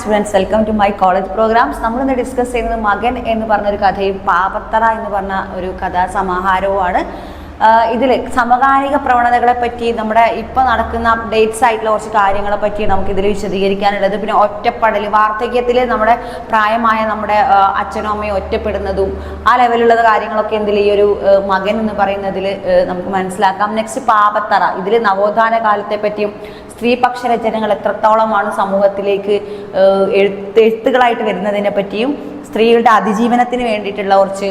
Students, welcome to my college programmes. നമ്മളിന്ന് discuss ചെയ്യുന്നത് മകൻ എന്ന് പറഞ്ഞൊരു കഥയും പാപത്തറ എന്ന് പറഞ്ഞ ഒരു കഥാസമാഹാരവുമാണ്. ഇതിൽ സമകാലിക പ്രവണതകളെ പറ്റി, നമ്മുടെ ഇപ്പോൾ നടക്കുന്ന അപ്ഡേറ്റ്സ് ആയിട്ടുള്ള കുറച്ച് കാര്യങ്ങളെ പറ്റി നമുക്കിതിൽ വിശദീകരിക്കാനുള്ളത്. പിന്നെ ഒറ്റപ്പെടൽ, വാർദ്ധക്യത്തിൽ നമ്മുടെ പ്രായമായ നമ്മുടെ അച്ഛനും അമ്മയും ഒറ്റപ്പെടുന്നതും ആ ലെവലുള്ള കാര്യങ്ങളൊക്കെ ഇതിൽ ഈ ഒരു മകൻ എന്ന് പറയുന്നതിൽ നമുക്ക് മനസ്സിലാക്കാം. നെക്സ്റ്റ് പാപത്തറ, ഇതിൽ നവോത്ഥാന കാലത്തെ പറ്റിയും സ്ത്രീപക്ഷ രചനകൾ എത്രത്തോളമാണ് സമൂഹത്തിലേക്ക് എഴുത്തുകളായിട്ട് വരുന്നതിനെ പറ്റിയും സ്ത്രീകളുടെ അതിജീവനത്തിന് വേണ്ടിയിട്ടുള്ള കുറച്ച്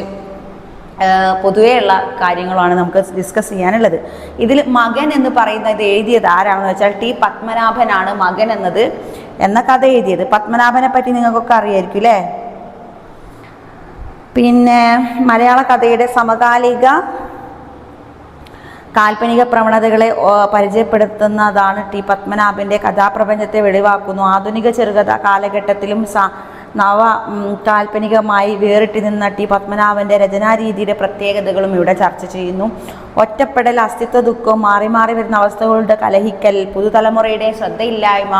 പൊതുവെയുള്ള കാര്യങ്ങളാണ് നമുക്ക് ഡിസ്കസ് ചെയ്യാനുള്ളത്. ഇതിൽ മകൻ എന്ന് പറയുന്നത് എഴുതിയത് ആരാണെന്ന് വെച്ചാൽ ടി പത്മനാഭനാണ് മകൻ എന്ന കഥ എഴുതിയത്. പത്മനാഭനെ പറ്റി നിങ്ങൾക്കൊക്കെ അറിയായിരിക്കും അല്ലേ? പിന്നെ മലയാള കഥയുടെ സമകാലിക കാൽപ്പനിക പ്രവണതകളെ പരിചയപ്പെടുത്തുന്നതാണ് ടി പത്മനാഭന്റെ കഥാപ്രപഞ്ചത്തെ വെളിവാക്കുന്നു. ആധുനിക ചെറുകഥ കാലഘട്ടത്തിലും നവ കാൽപ്പനികമായി വേറിട്ട് നിന്ന ടി പത്മനാഭന്റെ രചനാരീതിയുടെ പ്രത്യേകതകളും ഇവിടെ ചർച്ച ചെയ്യുന്നു. ഒറ്റപ്പെടൽ, അസ്തിത്വ ദുഃഖം, മാറി മാറി വരുന്ന അവസ്ഥകളുടെ കലഹിക്കൽ, പുതുതലമുറയുടെ ശ്രദ്ധയില്ലായ്മ,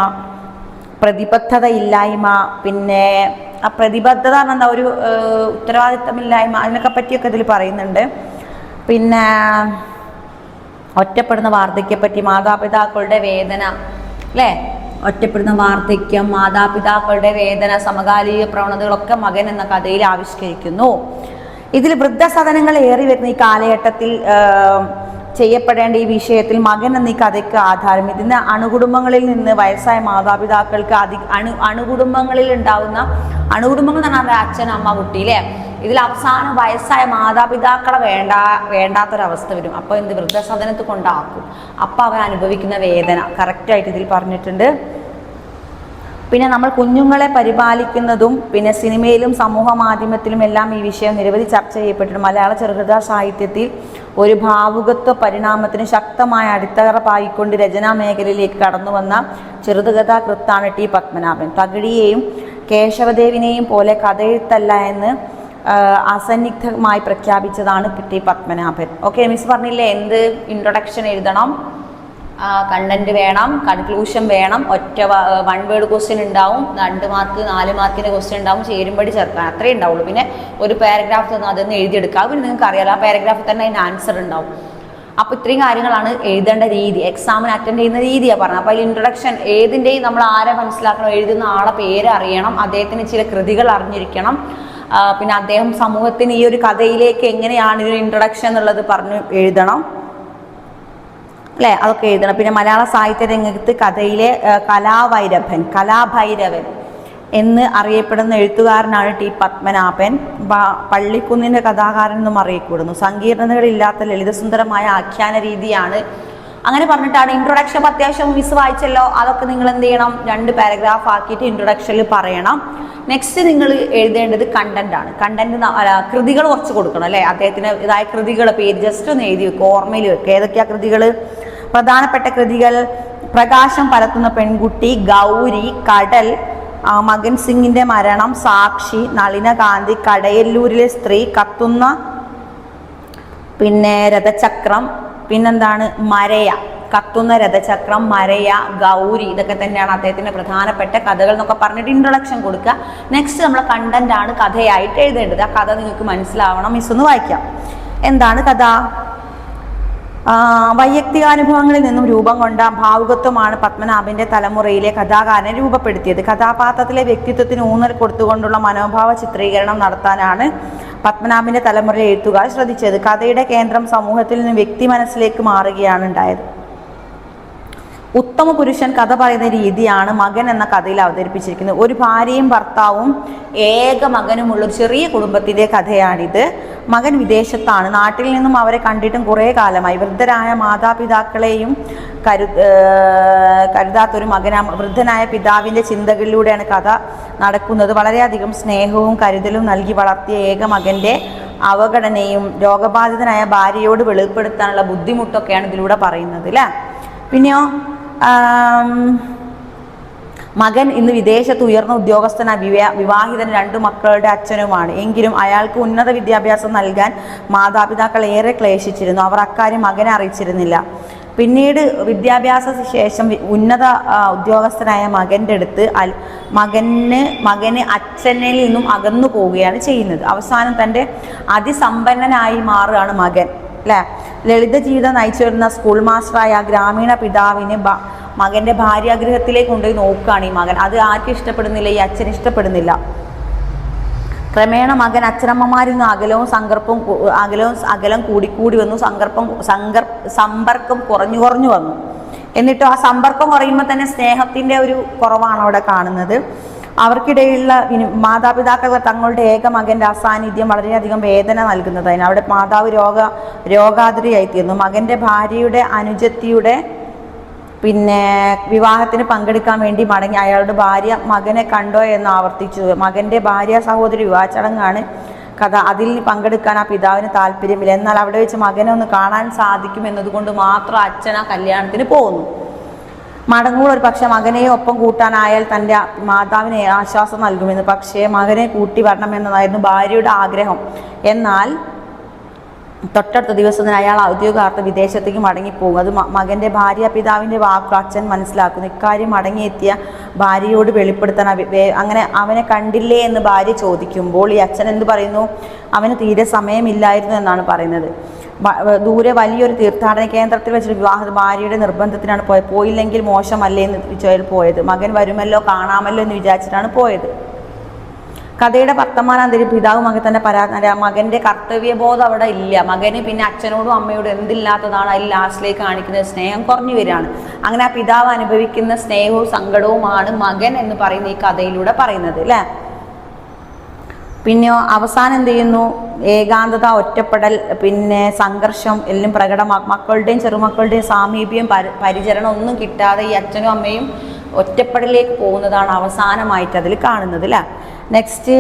പ്രതിബദ്ധതയില്ലായ്മ, പിന്നെ ആ പ്രതിബദ്ധത എന്ന ഒരു ഉത്തരവാദിത്തമില്ലായ്മ, അതിനൊക്കെ പറ്റിയൊക്കെ ഇതിൽ പറയുന്നുണ്ട്. പിന്നെ ഒറ്റപ്പെടുന്ന വാർദ്ധക്യപ്പറ്റി, മാതാപിതാക്കളുടെ വേദന അല്ലേ, ഒറ്റപ്പെടുന്ന വാർദ്ധക്യം, മാതാപിതാക്കളുടെ വേദന, സമകാലിക പ്രവണതകളൊക്കെ മകൻ എന്ന കഥയിൽ ആവിഷ്കരിക്കുന്നു. ഇതിൽ വൃദ്ധസദനങ്ങൾ ഏറി വരുന്ന ഈ കാലഘട്ടത്തിൽ ചെയ്യപ്പെടേണ്ട ഈ വിഷയത്തിൽ മകൻ എന്ന ഈ കഥയ്ക്ക് ആധാരം. ഇതിന് അണുകുടുംബങ്ങളിൽ നിന്ന് വയസ്സായ മാതാപിതാക്കൾക്ക് അണുകുടുംബങ്ങളിൽ ഉണ്ടാകുന്ന അണുകുടുംബങ്ങൾ എന്ന് പറഞ്ഞാൽ അച്ഛൻ, അമ്മ, കുട്ടി അല്ലേ. ഇതിൽ അവസാനം വയസ്സായ മാതാപിതാക്കളെ വേണ്ടാത്തൊരവസ്ഥ വരും. അപ്പോൾ എന്ത് വൃദ്ധസദനത്ത് കൊണ്ടാക്കും. അപ്പോൾ അവൻ അനുഭവിക്കുന്ന വേദന കറക്റ്റായിട്ട് ഇതിൽ പറഞ്ഞിട്ടുണ്ട്. പിന്നെ നമ്മൾ കുഞ്ഞുങ്ങളെ പരിപാലിക്കുന്നതും പിന്നെ സിനിമയിലും സമൂഹ മാധ്യമത്തിലും എല്ലാം ഈ വിഷയം നിരവധി ചർച്ച ചെയ്യപ്പെട്ടിട്ടുണ്ട്. മലയാള ചെറുകഥാ സാഹിത്യത്തിൽ ഒരു ഭാവുകത്വ പരിണാമത്തിന് ശക്തമായ അടിത്തറ പായിക്കൊണ്ട് രചനാ മേഖലയിലേക്ക് കടന്നു വന്ന ചെറുകഥാകൃത്താണ് ടി പത്മനാഭൻ. തകഴിയെയും കേശവദേവിനെയും പോലെ കഥയെഴുത്തല്ല എന്ന് അസന്നിഗ്ധമായി പ്രഖ്യാപിച്ചതാണ് ടി പത്മനാഭൻ. ഓക്കെ, മിസ് പറഞ്ഞില്ലേ എന്ത് ഇൻട്രൊഡക്ഷൻ എഴുതണം, കണ്ടന്റ് വേണം, കൺക്ലൂഷൻ വേണം, ഒറ്റ വൺ വേർഡ് ക്വസ്റ്റ്യൻ ഉണ്ടാവും, 2 മാർക്ക് 4 മാർക്കിൻ്റെ ക്വസ്റ്റ്യൻ ഉണ്ടാവും, ചേരുമ്പടി ചേർക്കാൻ അത്രേ ഉണ്ടാവുള്ളൂ. പിന്നെ ഒരു പാരഗ്രാഫ് തന്നെ അതൊന്ന് എഴുതിയെടുക്കുക. പിന്നെ നിങ്ങൾക്ക് അറിയാലോ ആ പാരഗ്രാഫിൽ തന്നെ അതിന് ആൻസർ ഉണ്ടാവും. അപ്പോൾ ഇത്രയും കാര്യങ്ങളാണ് എഴുതേണ്ട രീതി, എക്സാമിന് അറ്റൻഡ് ചെയ്യുന്ന രീതിയാണ് പറഞ്ഞത്. അപ്പോൾ അതിൽ ഇൻട്രൊഡക്ഷൻ ഏതിൻ്റെയും നമ്മൾ ആരെ മനസ്സിലാക്കണം, എഴുതുന്ന ആളെ പേര് അറിയണം, അദ്ദേഹത്തിന് ചില കൃതികൾ അറിഞ്ഞിരിക്കണം, പിന്നെ അദ്ദേഹം സമൂഹത്തിന് ഈ ഒരു കഥയിലേക്ക് എങ്ങനെയാണ് ഇതിന് ഇൻട്രൊഡക്ഷൻ എന്നുള്ളത് പറഞ്ഞ് എഴുതണം അല്ലേ, അതൊക്കെ എഴുതണം. പിന്നെ മലയാള സാഹിത്യ രംഗത്ത് കഥയിലെ കലാഭൈരവൻ എന്ന് അറിയപ്പെടുന്ന എഴുത്തുകാരനാണ് ടി പത്മനാഭൻ. പള്ളിക്കുന്നിൻ്റെ കഥാകാരൻ എന്നും അറിയപ്പെടുന്നു. സങ്കീർണതകളില്ലാത്ത ലളിതസുന്ദരമായ ആഖ്യാന രീതിയാണ്. അങ്ങനെ പറഞ്ഞിട്ടാണ് ഇൻട്രൊഡക്ഷൻ. അത്യാവശ്യം മിസ് വായിച്ചല്ലോ, അതൊക്കെ നിങ്ങൾ എന്ത് ചെയ്യണം, 2 പാരഗ്രാഫ് ആക്കിയിട്ട് ഇൻട്രൊഡക്ഷനിൽ പറയണം. നെക്സ്റ്റ് നിങ്ങൾ എഴുതേണ്ടത് കണ്ടന്റ് ആണ്. കണ്ടന്റ് കൃതികൾ കുറച്ച് കൊടുക്കണം അല്ലേ, അദ്ദേഹത്തിന് ഇതായ കൃതികൾ പേര് ജസ്റ്റ് ഒന്ന് എഴുതി വെക്കുക, ഓർമ്മയിൽ വെക്കുക. ഏതൊക്കെയാ കൃതികൾ? പ്രധാനപ്പെട്ട കൃതികൾ: പ്രകാശം പരത്തുന്ന പെൺകുട്ടി, ഗൗരി, കടൽ, മകൻ സിംഗിന്റെ മരണം, സാക്ഷി, നളിനകാന്തി, കടയല്ലൂരിലെ സ്ത്രീ, കത്തുന്ന പിന്നെ രഥചക്രം, പിന്നെന്താണ് മരയ, കത്തുന്ന രഥചക്രം, മരയ, ഗൗരി, ഇതൊക്കെ തന്നെയാണ് അദ്ദേഹത്തിന്റെ പ്രധാനപ്പെട്ട കഥകൾ എന്നൊക്കെ പറഞ്ഞിട്ട് ഇൻട്രൊഡക്ഷൻ കൊടുക്കുക. നെക്സ്റ്റ് നമ്മളെ കണ്ടന്റ് ആണ് കഥയായിട്ട് എഴുതേണ്ടത്. ആ കഥ നിങ്ങൾക്ക് മനസ്സിലാവണം. മിസ് ഒന്ന് വായിക്കാം. എന്താണ് കഥ? വൈയക്തികാനുഭവങ്ങളിൽ നിന്നും രൂപം കൊണ്ട ഭാവുകത്വമാണ് പത്മനാഭന്റെ തലമുറയിലെ കഥാകാരനെ രൂപപ്പെടുത്തിയത്. കഥാപാത്രത്തിലെ വ്യക്തിത്വത്തിന് ഊന്നൽ കൊടുത്തുകൊണ്ടുള്ള മനോഭാവ ചിത്രീകരണം നടത്താനാണ് പത്മനാഭന്റെ തലമുറയിലെ എഴുത്തുകാർ ശ്രദ്ധിച്ചത്. കഥയുടെ കേന്ദ്രം സമൂഹത്തിൽ നിന്ന് വ്യക്തി മനസ്സിലേക്ക് മാറുകയാണ് ഉണ്ടായത്. ഉത്തമ പുരുഷൻ കഥ പറയുന്ന രീതിയാണ് മകൻ എന്ന കഥയിൽ അവതരിപ്പിച്ചിരിക്കുന്നത്. ഒരു ഭാര്യയും ഭർത്താവും ഏക മകനുമുള്ള ഒരു ചെറിയ കുടുംബത്തിൻ്റെ കഥയാണിത്. മകൻ വിദേശത്താണ്. നാട്ടിൽ നിന്നും അവരെ കണ്ടിട്ടും കുറേ കാലമായി. വൃദ്ധരായ മാതാപിതാക്കളെയും കരുതാത്തൊരു വൃദ്ധനായ പിതാവിൻ്റെ ചിന്തകളിലൂടെയാണ് കഥ നടക്കുന്നത്. വളരെയധികം സ്നേഹവും കരുതലും നൽകി വളർത്തിയ ഏക മകൻ്റെ അവഗണനയും രോഗബാധിതനായ ഭാര്യയോട് വെളിപ്പെടുത്താനുള്ള ബുദ്ധിമുട്ടൊക്കെയാണ് ഇതിലൂടെ പറയുന്നത് അല്ലേ. പിന്നെയോ മകൻ ഇന്ന് വിദേശത്ത് ഉയർന്ന ഉദ്യോഗസ്ഥനായ വിവാഹിതൻ 2 മക്കളുടെ അച്ഛനുമാണ്. എങ്കിലും അയാൾക്ക് ഉന്നത വിദ്യാഭ്യാസം നൽകാൻ മാതാപിതാക്കൾ ഏറെ ക്ലേശിച്ചിരുന്നു. അവർ അക്കാര്യം മകനെ അറിയിച്ചിരുന്നില്ല. പിന്നീട് വിദ്യാഭ്യാസ ശേഷം ഉന്നത ഉദ്യോഗസ്ഥനായ മകൻ്റെ അടുത്ത് മകന് അച്ഛനിൽ നിന്നും അകന്നു പോവുകയാണ് ചെയ്യുന്നത്. അവസാനം തൻ്റെ അതിസമ്പന്നനായി മാറുകയാണ് മകൻ, അല്ലേ? ലളിത ജീവിതം നയിച്ചു വരുന്ന സ്കൂൾ മാസ്റ്ററായ ഗ്രാമീണ പിതാവിന് മകൻ്റെ ഭാര്യാഗൃഹത്തിലേക്ക് കൊണ്ടുപോയി നോക്കുകയാണ് ഈ മകൻ. അത് ആർക്കും ഇഷ്ടപ്പെടുന്നില്ല, ഈ അച്ഛൻ ഇഷ്ടപ്പെടുന്നില്ല. ക്രമേണ മകൻ അച്ഛനമ്മമാരിൽ നിന്ന് അകലം കൂടിക്കൂടി വന്നു. സമ്പർക്കം കുറഞ്ഞു വന്നു. എന്നിട്ട് ആ സമ്പർക്കം കുറയുമ്പോൾ തന്നെ സ്നേഹത്തിൻ്റെ ഒരു കുറവാണ് അവിടെ കാണുന്നത്. അവർക്കിടയിലുള്ള മാതാപിതാക്കൾ തങ്ങളുടെ ഏക മകൻ്റെ അസാന്നിധ്യം വളരെയധികം വേദന നൽകുന്നതായിരുന്നു. അവിടെ മാതാവ് രോഗാതുരയായിത്തീർന്നു. മകൻ്റെ ഭാര്യയുടെ അനുജത്തിയുടെ വിവാഹത്തിന് പങ്കെടുക്കാൻ വേണ്ടി മടങ്ങി അയാളുടെ ഭാര്യ മകനെ കണ്ടോ എന്ന് ആവർത്തിച്ചു. മകൻ്റെ ഭാര്യ സഹോദരി വിവാഹ ചടങ്ങാണ് കഥ. അതിൽ പങ്കെടുക്കാൻ ആ പിതാവിന് താല്പര്യമില്ല. എന്നാൽ അവിടെ വെച്ച് മകനെ ഒന്ന് കാണാൻ സാധിക്കും എന്നതുകൊണ്ട് മാത്രം അച്ഛൻ ആ കല്യാണത്തിന് പോകുന്നു. മടങ്ങുമ്പോൾ ഒരു പക്ഷെ മകനെ ഒപ്പം കൂട്ടാനായാൽ തൻ്റെ മാതാവിന് ആശ്വാസം നൽകുമെന്ന്. പക്ഷേ മകനെ കൂട്ടി വരണമെന്നതായിരുന്നു ഭാര്യയുടെ ആഗ്രഹം. എന്നാൽ തൊട്ടടുത്ത ദിവസം തന്നെ അയാൾ ഔദ്യോഗികാർത്ഥം വിദേശത്തേക്ക് മടങ്ങിപ്പോകും. അത് മകൻ്റെ ഭാര്യ പിതാവിൻ്റെ വാക്ക് അച്ഛൻ മനസ്സിലാക്കുന്നു. ഇക്കാര്യം മടങ്ങിയെത്തിയ ഭാര്യയോട് വെളിപ്പെടുത്താൻ അങ്ങനെ അവനെ കണ്ടില്ലേ എന്ന് ഭാര്യ ചോദിക്കുമ്പോൾ ഈ അച്ഛൻ എന്ത് പറയുന്നു? അവന് തീരെ സമയമില്ലായിരുന്നു എന്നാണ് പറയുന്നത്. ദൂരെ വലിയൊരു തീർത്ഥാടന കേന്ദ്രത്തിൽ വെച്ചൊരു വിവാഹം ഭാര്യയുടെ നിർബന്ധത്തിനാണ് പോയില്ലെങ്കിൽ മോശമല്ലേ എന്ന് പോയത്. മകൻ വരുമല്ലോ കാണാമല്ലോ എന്ന് വിചാരിച്ചിട്ടാണ് പോയത്. കഥയുടെ വർത്തമാനാന്തരം പിതാവ് മകൻ്റെ കർത്തവ്യബോധം അവിടെ ഇല്ല. മകന് പിന്നെ അച്ഛനോടും അമ്മയോടും എന്തില്ലാത്തതാണ് അതിൽ ലാസ്റ്റിലേക്ക് കാണിക്കുന്നത്? സ്നേഹം കുറഞ്ഞു വരികയാണ്. അങ്ങനെ ആ പിതാവ് അനുഭവിക്കുന്ന സ്നേഹവും സങ്കടവുമാണ് മകൻ എന്ന് പറയുന്ന ഈ കഥയിലൂടെ പറയുന്നത്, അല്ലേ? പിന്നെയോ അവസാനം എന്ത് ചെയ്യുന്നു? ഏകാന്തത, ഒറ്റപ്പെടൽ, സംഘർഷം എല്ലാം മക്കളുടെയും ചെറുമക്കളുടെയും സാമീപ്യം പരിചരണം ഒന്നും കിട്ടാതെ ഈ അച്ഛനും അമ്മയും ഒറ്റപ്പെടലിലേക്ക് പോകുന്നതാണ് അവസാനമായിട്ട് അതിൽ കാണുന്നത്, അല്ലേ? നെക്സ്റ്റ്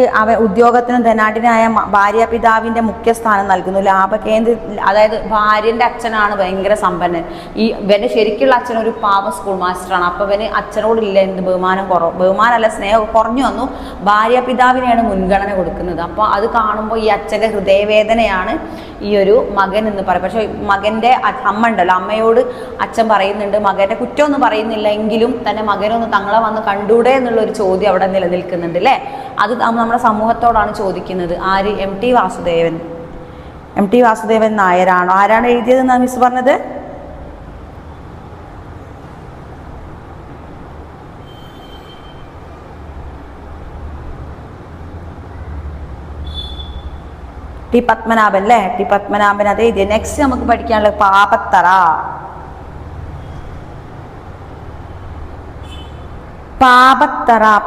ഉദ്യോഗത്തിനും ധനാഢ്യനായ ഭാര്യ പിതാവിൻ്റെ മുഖ്യസ്ഥാനം നൽകുന്നു. അതായത് ഭാര്യൻ്റെ അച്ഛനാണ് ഭയങ്കര സമ്പന്നൻ. ഇവൻ്റെ ശരിക്കുള്ള അച്ഛൻ ഒരു പാവ സ്കൂൾ മാസ്റ്ററാണ്. അപ്പോൾ ഇവന് അച്ഛനോടില്ല ബഹുമാനമല്ല, സ്നേഹം കുറഞ്ഞു വന്നു. ഭാര്യ പിതാവിനെയാണ് മുൻഗണന കൊടുക്കുന്നത്. അപ്പോൾ അത് കാണുമ്പോൾ ഈ അച്ഛൻ്റെ ഹൃദയവേദനയാണ് ഈ ഒരു മകൻ എന്ന് പറയും. പക്ഷെ മകൻ്റെ അമ്മ ഉണ്ടല്ലോ, അമ്മയോട് അച്ഛൻ പറയുന്നുണ്ട്, മകൻ്റെ കുറ്റമൊന്നും പറയുന്നില്ല എങ്കിലും തന്നെ മകനൊന്ന് തങ്ങളെ വന്ന് കണ്ടൂടെ എന്നുള്ളൊരു ചോദ്യം അവിടെ നിലനിൽക്കുന്നുണ്ട്, അല്ലേ? അത് നമ്മുടെ സമൂഹത്തോടാണ് ചോദിക്കുന്നത്. ആര്? എം.ടി. വാസുദേവൻ നായരാണോ? ആരാണ് എഴുതിയതെന്നാണ് മിസ് പറഞ്ഞത്? ടി പത്മനാഭൻ, അല്ലേ? ടി പത്മനാഭൻ അത് എഴുതിയ. നെക്സ്റ്റ് നമുക്ക് പഠിക്കാനുള്ളത് പാപത്തറ.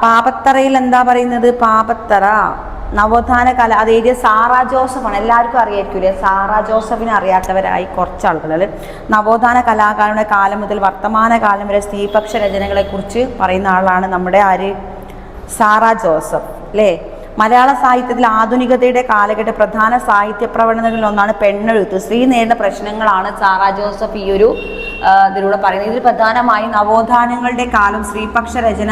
പാപത്തറയിൽ എന്താ പറയുന്നത്? പാപത്തറ നവോത്ഥാന കല, അത് എഴുതിയ സാറാ ജോസഫാണ്. എല്ലാവർക്കും അറിയായിരിക്കൂലേ? സാറാ ജോസഫിനെ അറിയാത്തവരായി കുറച്ച് ആളുകൾ. നവോത്ഥാന കലാകാരുടെ കാലം മുതൽ വർത്തമാന കാലം വരെ സ്ത്രീപക്ഷ രചനകളെ കുറിച്ച് പറയുന്ന ആളാണ് നമ്മുടെ ആര്? സാറാ ജോസഫ്, അല്ലേ? മലയാള സാഹിത്യത്തിൽ ആധുനികതയുടെ കാലഘട്ട പ്രധാന സാഹിത്യ പ്രവണതകളിൽ ഒന്നാണ് പെണ്ണെഴുത്ത്. സ്ത്രീ നേരിടുന്ന പ്രശ്നങ്ങളാണ് സാറാ ജോസഫ് ഈ ഒരു ഇതിലൂടെ പറയുന്നത്. ഇതിൽ പ്രധാനമായും നവോത്ഥാനങ്ങളുടെ കാലം, സ്ത്രീപക്ഷ രചന,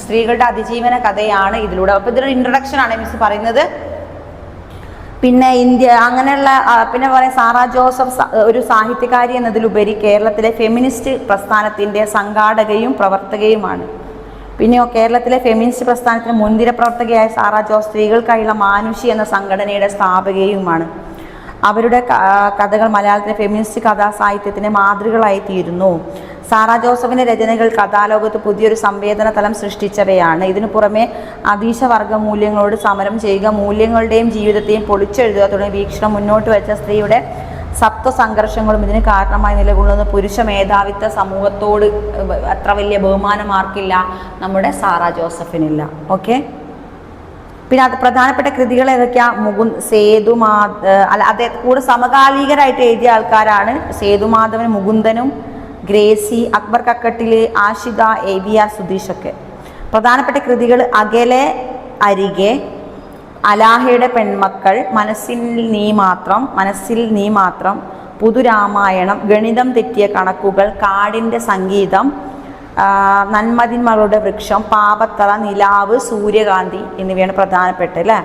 സ്ത്രീകളുടെ അതിജീവന കഥയാണ് ഇതിലൂടെ. അപ്പോൾ ഇതൊരു ഇൻട്രൊഡക്ഷൻ ആണ് മിസ് പറയുന്നത്. പിന്നെ അങ്ങനെയുള്ള പറയാം സാറാ ജോസഫ് ഒരു സാഹിത്യകാരി എന്നതിലുപരി കേരളത്തിലെ ഫെമിനിസ്റ്റ് പ്രസ്ഥാനത്തിൻ്റെ സംഘാടകയും പ്രവർത്തകയുമാണ്. പിന്നെയോ കേരളത്തിലെ ഫെമിനിസ്റ്റ് പ്രസ്ഥാനത്തിന് മുൻനിര പ്രവർത്തകയായ സാറാ ജോസ് സ്ത്രീകൾക്കായുള്ള മാനുഷി എന്ന സംഘടനയുടെ സ്ഥാപകയുമാണ്. അവരുടെ കഥകൾ മലയാളത്തിലെ ഫെമിനിസ്റ്റ് കഥാ സാഹിത്യത്തിന് മാതൃകളായി തീരുന്നു. സാറാ ജോസഫിൻ്റെ രചനകൾ കഥാലോകത്ത് പുതിയൊരു സംവേദന തലം സൃഷ്ടിച്ചവയാണ്. ഇതിനു പുറമെ അധീശവർഗ മൂല്യങ്ങളോട് സമരം ചെയ്യുക, മൂല്യങ്ങളുടെയും ജീവിതത്തെയും പൊളിച്ചെഴുതുക തുടങ്ങിയ വീക്ഷണം മുന്നോട്ട് വെച്ച സ്ത്രീയുടെ സത്വസംഘർഷങ്ങളും ഇതിന് കാരണമായി നിലകൊള്ളുന്ന പുരുഷ മേധാവിത്വ സമൂഹത്തോട് അത്ര വലിയ ബഹുമാനം ആർക്കില്ല? നമ്മുടെ സാറാ ജോസഫിനില്ല. ഓക്കെ. പിന്നെ അത് പ്രധാനപ്പെട്ട കൃതികൾ ഏതൊക്കെയാ? അതേ കൂടെ സമകാലികരായിട്ട് എഴുതിയ ആൾക്കാരാണ് സേതുമാധവൻ, മുകുന്ദനും, ഗ്രേസി, അക്ബർ കക്കട്ടില്, ആഷിത, AVR സുധീഷൊക്കെ. പ്രധാനപ്പെട്ട കൃതികൾ അകലെ, അരികെ, അലാഹയുടെ പെൺമക്കൾ, മനസ്സിൽ നീ മാത്രം, പുതുരാമായണം, ഗണിതം തെറ്റിയ കണക്കുകൾ, കാടിൻ്റെ സംഗീതം, നന്മതിന്മകളുടെ വൃക്ഷം, പാപത്തറ, നിലാവ്, സൂര്യകാന്തി എന്നിവയാണ് പ്രധാനപ്പെട്ട, അല്ലേ?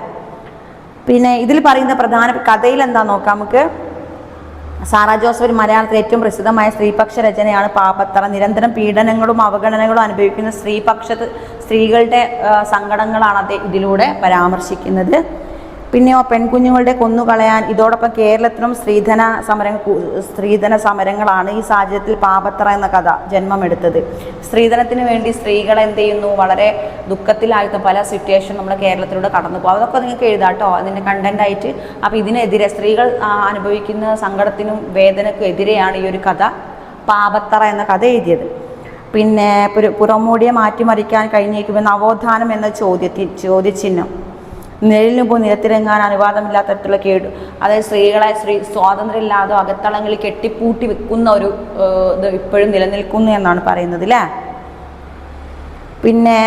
പിന്നെ ഇതിൽ പറയുന്ന പ്രധാന കഥയിൽ എന്താ നോക്കാം നമുക്ക്. സാറാ ജോസഫ് മലയാളത്തിൽ ഏറ്റവും പ്രസിദ്ധമായ സ്ത്രീപക്ഷ രചനയാണ് പാപത്തറ. നിരന്തരം പീഡനങ്ങളും അവഗണനകളും അനുഭവിക്കുന്ന സ്ത്രീകളുടെ സങ്കടങ്ങളാണ് ഇതിലൂടെ പരാമർശിക്കുന്നത്. പിന്നെയോ പെൺകുഞ്ഞുങ്ങളുടെ കൊന്നുകളയാൻ ഇതോടൊപ്പം കേരളത്തിലും സ്ത്രീധന സമരങ്ങളാണ് ഈ സാഹചര്യത്തിൽ പാപത്തറ എന്ന കഥ ജന്മമെടുത്തത്. സ്ത്രീധനത്തിന് വേണ്ടി സ്ത്രീകളെ എന്ത് ചെയ്യുന്നു, വളരെ ദുഃഖത്തിലായിട്ട് പല സിറ്റുവേഷൻ നമ്മുടെ കേരളത്തിലൂടെ കടന്നു പോകും. അതൊക്കെ നിങ്ങൾക്ക് എഴുതാം കേട്ടോ, അതിൻ്റെ കണ്ടന്റ് ആയിട്ട്. അപ്പോൾ ഇതിനെതിരെ സ്ത്രീകൾ അനുഭവിക്കുന്ന സങ്കടത്തിനും വേദനയ്ക്കും എതിരെയാണ് ഈ ഒരു കഥ പാപത്തറ എന്ന കഥ എഴുതിയത്. പിന്നെ പുറമോടിയെ മാറ്റിമറിക്കാൻ കഴിഞ്ഞേക്കുമെന്ന് നവോത്ഥാനം എന്ന ചോദ്യചിഹ്നം. നിഴലിന് പോയി നിരത്തിറങ്ങാൻ അനുവാദമില്ലാത്ത തരത്തിലുള്ള കേടു, അതായത് സ്ത്രീ സ്വാതന്ത്ര്യമില്ലാതെ അകത്തളങ്ങളിൽ കെട്ടിപ്പൂട്ടി വെക്കുന്ന ഒരു ഇത് ഇപ്പോഴും നിലനിൽക്കുന്നു എന്നാണ് പറയുന്നത് അല്ലേ. പിന്നെ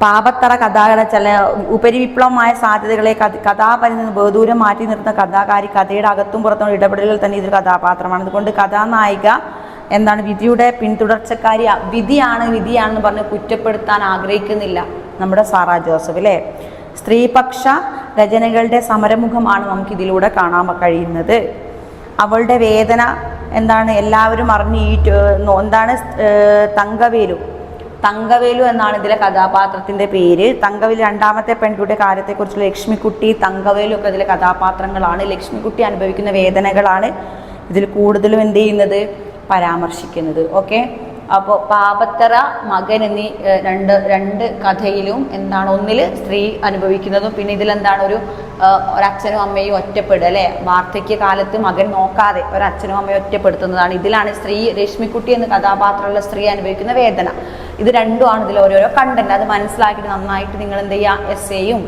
പാപത്തറ കഥാകഥ ചില ഉപരിവിപ്ലവമായ സാധ്യതകളെ കഥാപരിധി നിന്ന് ബഹുദൂരം മാറ്റി നിർത്തുന്ന കഥാകാരി കഥയുടെ അകത്തും പുറത്തും ഇടപെടലുകൾ തന്നെ ഇതൊരു കഥാപാത്രമാണ്. അതുകൊണ്ട് കഥാനായിക എന്താണ്, വിധിയുടെ പിന്തുടർച്ചക്കാരി, വിധിയാണെന്ന് പറഞ്ഞ് കുറ്റപ്പെടുത്താൻ ആഗ്രഹിക്കുന്നില്ല നമ്മുടെ സാറാ ജോസഫ് അല്ലേ. സ്ത്രീപക്ഷ രചനകളുടെ സമരമുഖമാണ് നമുക്കിതിലൂടെ കാണാൻ കഴിയുന്നത്. അവളുടെ വേദന എന്താണ് എല്ലാവരും അറിഞ്ഞ് എന്താണ് തങ്കവേലു എന്നാണ് ഇതിലെ കഥാപാത്രത്തിൻ്റെ പേര്. തങ്കവേലു രണ്ടാമത്തെ പെൺകുട്ടിയുടെ കാര്യത്തെക്കുറിച്ചുള്ള ലക്ഷ്മിക്കുട്ടി, തങ്കവേലു ഒക്കെ ഇതിലെ കഥാപാത്രങ്ങളാണ്. ലക്ഷ്മിക്കുട്ടി അനുഭവിക്കുന്ന വേദനകളാണ് ഇതിൽ കൂടുതലും എന്ത് ചെയ്യുന്നത്, പരാമർശിക്കുന്നത്. ഓക്കെ, അപ്പോൾ പാപത്തറ മകൻ എന്നീ രണ്ട് കഥയിലും എന്താണ്, ഒന്നിൽ സ്ത്രീ അനുഭവിക്കുന്നതും പിന്നെ ഇതിലെന്താണ് ഒരച്ഛനും അമ്മയും ഒറ്റപ്പെടുക അല്ലേ. വാർദ്ധക്യകാലത്ത് മകൻ നോക്കാതെ ഒരച്ഛനും അമ്മയും ഒറ്റപ്പെടുത്തുന്നതാണ്. ഇതിലാണ് രശ്മിക്കുട്ടി എന്ന കഥാപാത്രമുള്ള സ്ത്രീ അനുഭവിക്കുന്ന വേദന. ഇത് രണ്ടുമാണ് ഇതിൽ ഓരോരോ കണ്ടന്റ്. അത് മനസ്സിലാക്കിയിട്ട് നന്നായിട്ട് നിങ്ങൾ എന്ത് ചെയ്യുക, എസ്സേയും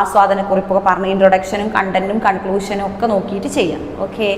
ആസ്വാദനക്കുറിപ്പൊക്കെ പറഞ്ഞ് ഇൻട്രൊഡക്ഷനും കണ്ടന്റും കൺക്ലൂഷനും ഒക്കെ നോക്കിയിട്ട് ചെയ്യാം. ഓക്കെ.